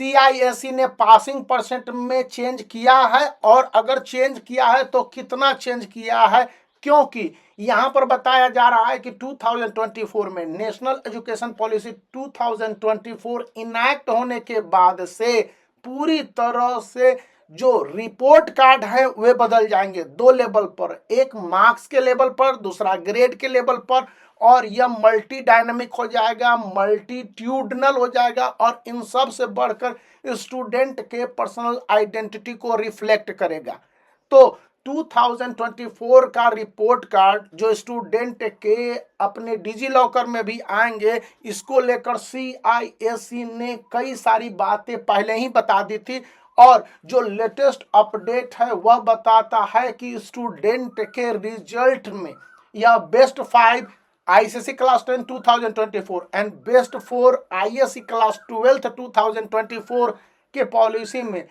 CISE ने passing percent में change किया है, और अगर चेंज किया है तो कितना चेंज किया है, क्योंकि यहां पर बताया जा रहा है कि 2024 में नेशनल एजुकेशन पॉलिसी 2024 इनैक्ट होने के बाद से पूरी तरह से जो रिपोर्ट कार्ड है वे बदल जाएंगे दो लेवल पर, एक मार्क्स के लेवल पर, दूसरा ग्रेड के लेवल पर, और यह मल्टी डायनामिक हो जाएगा, मल्टीट्यूडनल हो जाएगा, और इन सब से बढ़कर स्टूडेंट के पर्सनल आइडेंटिटी को रिफ्लेक्ट करेगा। तो 2024 का रिपोर्ट कार्ड जो स्टूडेंट के अपने डिजी लॉकर में भी आएंगे, इसको लेकर CISE ने कई सारी बातें पहले ही बता दी थी, और जो लेटेस्ट अपडेट है वह बताता है कि स्टूडेंट के रिजल्ट में यह best 5 ICSE class 10 2024 and best 4 ISE class 12 2024 के पॉलिसी में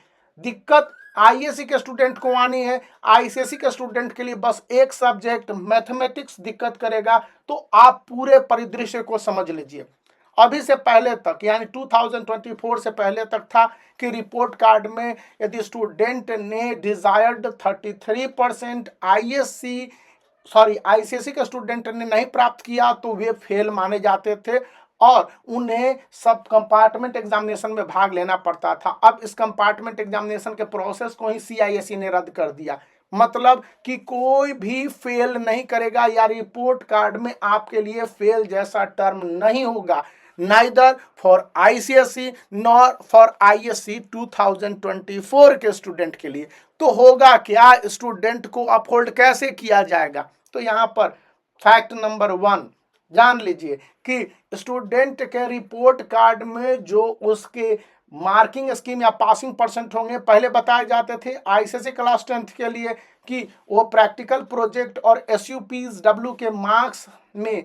दिक्कत ISE के स्टूडेंट को आनी है। ICSE के स्टूडेंट के लिए बस एक सब्जेक्ट मैथमेटिक्स दिक्कत करेगा। तो आप पूरे परिदृश्य को समझ लीजिए। अभी से पहले तक यानी 2024 से पहले तक था कि रिपोर्ट कार्ड में यदि स्टूडेंट ने डिजायर्ड 33% ICSE के स्टूडेंट ने नहीं प्राप्त किया तो वे फेल माने जाते थे, और उन्हें सब कंपार्टमेंट एग्जामिनेशन में भाग लेना पड़ता था। अब इस कंपार्टमेंट एग्जामिनेशन के प्रोसेस को ही CISE ने रद्द कर दिया, मतलब कि कोई भी फेल नहीं करेगा, या रिपोर्ट कार्ड में आपके लिए फेल जैसा टर्म नहीं होगा, neither for ICSE nor for ISE 2024 के स्टूडेंट के लिए। तो होगा क्या, स्टूडेंट को अपहोल्ड कैसे किया जाएगा? तो यहां पर फैक्ट नंबर 1 जान लीजिए कि स्टूडेंट के रिपोर्ट कार्ड में जो उसके मार्किंग स्कीम या पासिंग परसेंट होंगे, पहले बताए जाते थे ICSE क्लास 10 के लिए कि वो प्रैक्टिकल प्रोजेक्ट और SUPW के मार्क्स में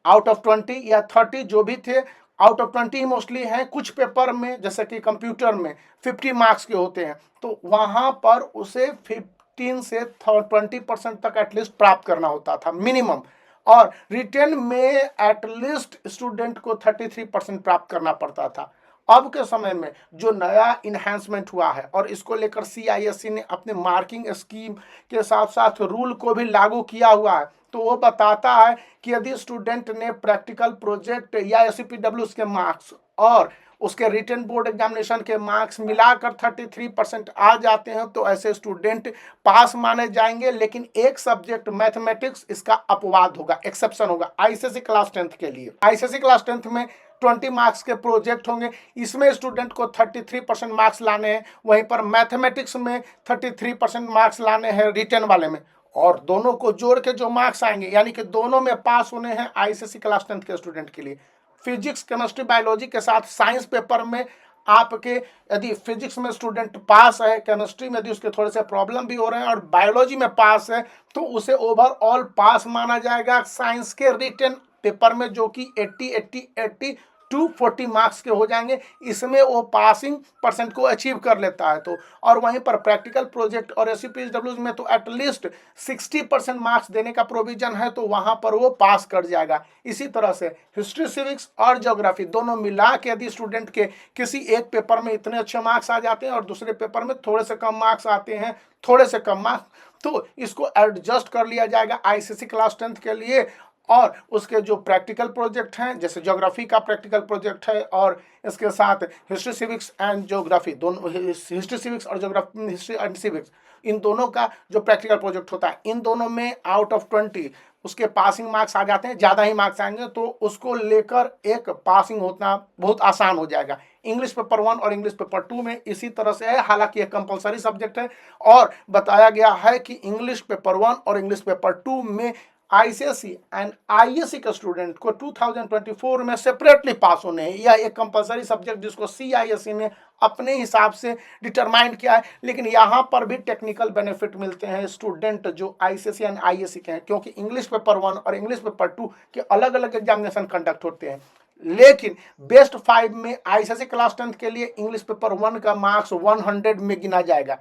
आउट ऑफ 20 या 30 जो भी थे, आउट ऑफ 20 मोस्टली हैं, कुछ पेपर में जैसे कि कंप्यूटर में 50 मार्क्स के होते हैं, तो वहां पर उसे 15 से 20% तक एटलीस्ट प्राप्त करना होता था मिनिमम, और रिटेन में एटलीस्ट स्टूडेंट को 33% प्राप्त करना पड़ता था। अब के समय में जो नया इन्हेंसमेंट हुआ है, और इसको लेकर CISE ने अपने मार्किंग स्कीम के साथ साथ रूल को भी लागू किया हुआ है, तो वो बताता है कि यदि स्टूडेंट ने प्रैक्टिकल प्रोजेक्ट या SUPW के मार्क्स और उसके रिटन बोर्ड एग्जामिनेशन के मार्क्स मिलाकर 33% आ जाते हैं तो ऐसे स्टूडेंट पास माने जाएंगे। लेकिन एक सब्जेक्ट मैथमेटिक्स इसका अपवाद होगा, एक्सेप्शन होगा ICSE क्लास 10 के लिए। ICSE क्लास 10 में 20 मार्क्स के प्रोजेक्ट होंगे, इसमें स्टूडेंट को 33% मार्क्स लाने हैं, वहीं पर मैथमेटिक्स में 33% मार्क्स लाने हैं रिटन वाले में, और दोनों को जोड़ के जो मार्क्स आएंगे यानी कि दोनों में पास होने हैं ICSE क्लास 10 के स्टूडेंट के लिए। फिजिक्स, केमिस्ट्री, बायोलॉजी के साथ साइंस पेपर में आपके यदि फिजिक्स में स्टूडेंट पास है, केमिस्ट्री में यदि उसके थोड़े से प्रॉब्लम भी हो रहे हैं, और बायोलॉजी में पास है, तो उसे ओवरऑल पास माना जाएगा। साइंस के रिटन पेपर में जो कि 80 टू 40 मार्क्स के हो जाएंगे, इसमें वो पासिंग परसेंट को अचीव कर लेता है। तो और वहीं पर प्रैक्टिकल प्रोजेक्ट और SUPW में तो एटलीस्ट 60% मार्क्स देने का प्रोविजन है, तो वहां पर वो पास कर जाएगा। इसी तरह से हिस्ट्री, सिविक्स और ज्योग्राफी दोनों मिला के यदि स्टूडेंट के किसी एक पेपर में इतने अच्छे मार्क्स आ जाते हैं और दूसरे पेपर में थोड़े से कम मार्क्स आते हैं, थोड़े से कम मार्क्स, तो इसको एडजस्ट कर लिया जाएगा ICSE क्लास 10 के लिए। और उसके जो प्रैक्टिकल प्रोजेक्ट हैं, जैसे ज्योग्राफी का प्रैक्टिकल प्रोजेक्ट है, और इसके साथ हिस्ट्री, सिविक्स एंड ज्योग्राफी, दोनों हिस्ट्री, सिविक्स और ज्योग्राफी, हिस्ट्री एंड सिविक्स, इन दोनों का जो प्रैक्टिकल प्रोजेक्ट होता है, इन दोनों में आउट ऑफ 20 उसके पासिंग मार्क्स आ जाते हैं, ज़्यादा ही मार्क्स आएंगे तो उसको लेकर एक पासिंग होना बहुत आसान हो जाएगा। इंग्लिश पेपर 1 और इंग्लिश पेपर 2 में इसी तरह से है, हालांकि ये कंपलसरी सब्जेक्ट है, और बताया गया है कि इंग्लिश पेपर 1 और इंग्लिश पेपर 2 में ICSE एंड ISE के स्टूडेंट को 2024 में सेपरेटली पास होने हैं। यह एक कंपलसरी सब्जेक्ट जिसको CISE ने अपने हिसाब से डिटरमाइन किया है, लेकिन यहाँ पर भी टेक्निकल बेनिफिट मिलते हैं स्टूडेंट जो ICSE एंड ISE के हैं, क्योंकि इंग्लिश पेपर 1 और इंग्लिश पेपर 2 के अलग अलग एग्जामिनेशन कंडक्ट होते हैं। लेकिन बेस्ट 5 में ICSE क्लास 10 के लिए इंग्लिश पेपर 1 का मार्क्स 100 में गिना जाएगा,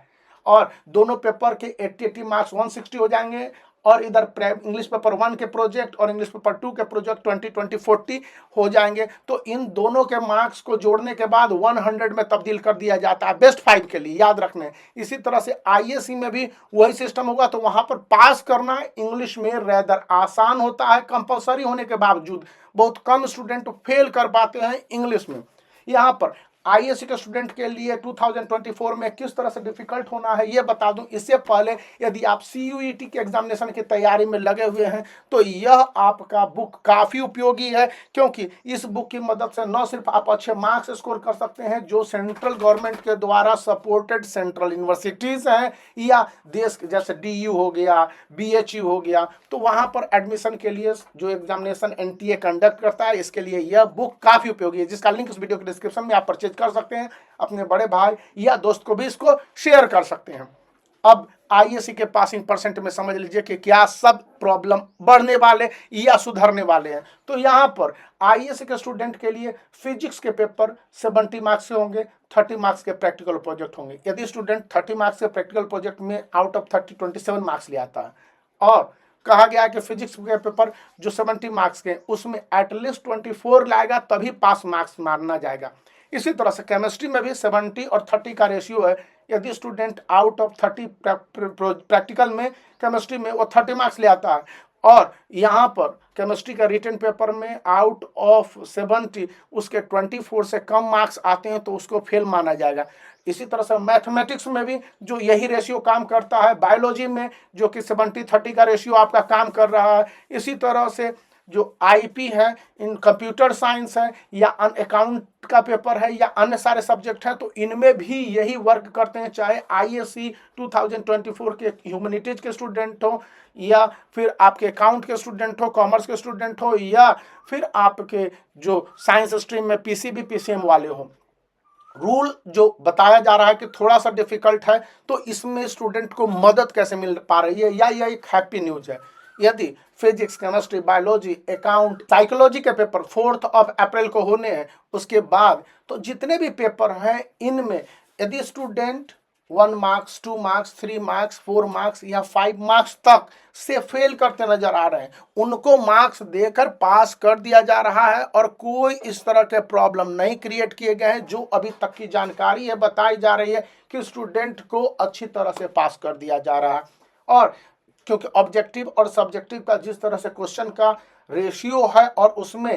और दोनों पेपर के 80 मार्क्स 160 हो जाएंगे, और इधर इंग्लिश पेपर 1 के प्रोजेक्ट और इंग्लिश पेपर 2 के प्रोजेक्ट 20-20-40 हो जाएंगे। तो इन दोनों के मार्क्स को जोड़ने के बाद 100 में तब्दील कर दिया जाता है बेस्ट 5 के लिए, याद रखने। इसी तरह से आईएससी में भी वही सिस्टम होगा। तो वहां पर पास करना इंग्लिश में रेदर आसान होता है, कंपलसरी होने के बावजूद बहुत कम स्टूडेंट फेल कर पाते हैं इंग्लिश में। यहाँ पर आईएससी के स्टूडेंट के लिए 2024 में किस तरह से डिफिकल्ट होना है ये बता दूं। इससे पहले यदि आप सीयूईटी के एग्जामिनेशन की तैयारी में लगे हुए हैं तो यह आपका बुक काफ़ी उपयोगी है, क्योंकि इस बुक की मदद से न सिर्फ आप अच्छे मार्क्स स्कोर कर सकते हैं जो सेंट्रल गवर्नमेंट के द्वारा सपोर्टेड सेंट्रल यूनिवर्सिटीज़ हैं, या देश जैसे DU हो गया, BHU हो गया, तो वहाँ पर एडमिशन के लिए जो एग्जामिनेशन NTA कंडक्ट करता है, इसके लिए यह बुक काफ़ी उपयोगी है, जिसका लिंक इस वीडियो के डिस्क्रिप्शन में आप परचेज कर सकते हैं। अपने बड़े भाई या दोस्त को भी इसको शेयर कर सकते हैं। अब आईएससी के पासिंग परसेंट में समझ लीजिए कि क्या सब प्रॉब्लम बढ़ने वाले या सुधरने वाले हैं। तो यहां पर आईएससी के स्टूडेंट के लिए फिजिक्स के पेपर 70 मार्क्स के होंगे, 30 मार्क्स के प्रैक्टिकल प्रोजेक्ट होंगे। यदि स्टूडेंट 30 मार्क्स के प्रैक्टिकल प्रोजेक्ट में आउट ऑफ 30 27 मार्क्स ले आता है, और कहा गया है कि फिजिक्स के पेपर जो 70 मार्क्स के उसमें एटलीस्ट 24 लाएगा तभी पास मार्क्स मारना जाएगा। इसी तरह से केमिस्ट्री में भी 70 और 30 का रेशियो है। यदि स्टूडेंट आउट ऑफ 30 प्रैक्टिकल में केमिस्ट्री में वो 30 मार्क्स ले आता है, और यहाँ पर केमिस्ट्री का रिटन पेपर में आउट ऑफ 70 उसके 24 से कम मार्क्स आते हैं तो उसको फेल माना जाएगा। इसी तरह से मैथमेटिक्स में भी जो यही रेशियो काम करता है, बायोलॉजी में जो कि 70-30 का रेशियो आपका काम कर रहा है। इसी तरह से जो आईपी है, इन कंप्यूटर साइंस है, या अकाउंट का पेपर है, या अन्य सारे सब्जेक्ट हैं, तो इनमें भी यही वर्क करते हैं। चाहे आईएससी 2024 के ह्यूमैनिटीज के स्टूडेंट हो, या फिर आपके अकाउंट के स्टूडेंट हो, कॉमर्स के स्टूडेंट हो, या फिर आपके जो साइंस स्ट्रीम में पीसीबी पीसीएम वाले हो। रूल जो बताया जा रहा है कि थोड़ा सा डिफिकल्ट है, तो इसमें स्टूडेंट को मदद कैसे मिल पा रही है, या यह एक हैप्पी न्यूज है। यदि physics, chemistry, biology, account, psychology के पेपर 4 अप्रैल को होने हैं, उसके बाद तो जितने भी पेपर हैं इनमें यदि student 1 marks, 2 marks, 3 marks, 4 marks या 5 मार्क्स तक से फेल करते नजर आ रहे हैं, उनको मार्क्स देकर पास कर दिया जा रहा है, और कोई इस तरह के प्रॉब्लम नहीं क्रिएट किए गए हैं। जो अभी तक की जानकारी है बताई जा रही है कि स्टूडेंट को अच्छी तरह से पास कर दिया जा रहा है। और क्योंकि ऑब्जेक्टिव और सब्जेक्टिव का जिस तरह से क्वेश्चन का रेशियो है और उसमें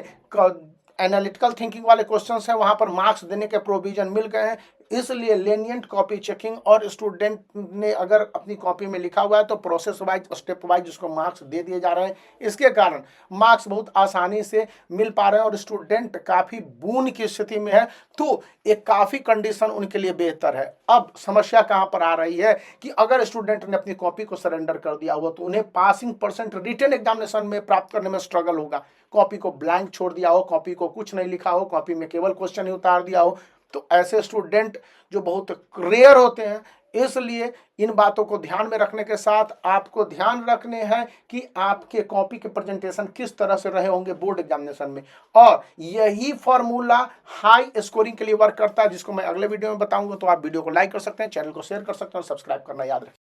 एनालिटिकल थिंकिंग वाले क्वेश्चंस हैं, वहां पर मार्क्स देने के प्रोविजन मिल गए हैं। इसलिए लेनियंट कॉपी चेकिंग, और स्टूडेंट ने अगर अपनी कॉपी में लिखा हुआ है तो प्रोसेस वाइज, स्टेप वाइज उसको मार्क्स दे दिए जा रहे हैं। इसके कारण मार्क्स बहुत आसानी से मिल पा रहे हैं और स्टूडेंट काफ़ी बून की स्थिति में है, तो एक काफ़ी कंडीशन उनके लिए बेहतर है। अब समस्या कहाँ पर आ रही है कि अगर स्टूडेंट ने अपनी कॉपी को सरेंडर कर दिया हुआ तो उन्हें पासिंग परसेंट रिटन एग्जामिनेशन में प्राप्त करने में स्ट्रगल होगा। कॉपी को ब्लैंक छोड़ दिया हो, कॉपी को कुछ नहीं लिखा हो, कॉपी में केवल क्वेश्चन ही उतार दिया हो, तो ऐसे स्टूडेंट जो बहुत रेयर होते हैं। इसलिए इन बातों को ध्यान में रखने के साथ आपको ध्यान रखने हैं कि आपके कॉपी के प्रेजेंटेशन किस तरह से रहे होंगे बोर्ड एग्जामिनेशन में, और यही फॉर्मूला हाई स्कोरिंग के लिए वर्क करता है, जिसको मैं अगले वीडियो में बताऊंगा। तो आप वीडियो को लाइक कर सकते हैं, चैनल को शेयर कर सकते हैं और सब्सक्राइब करना याद रखें।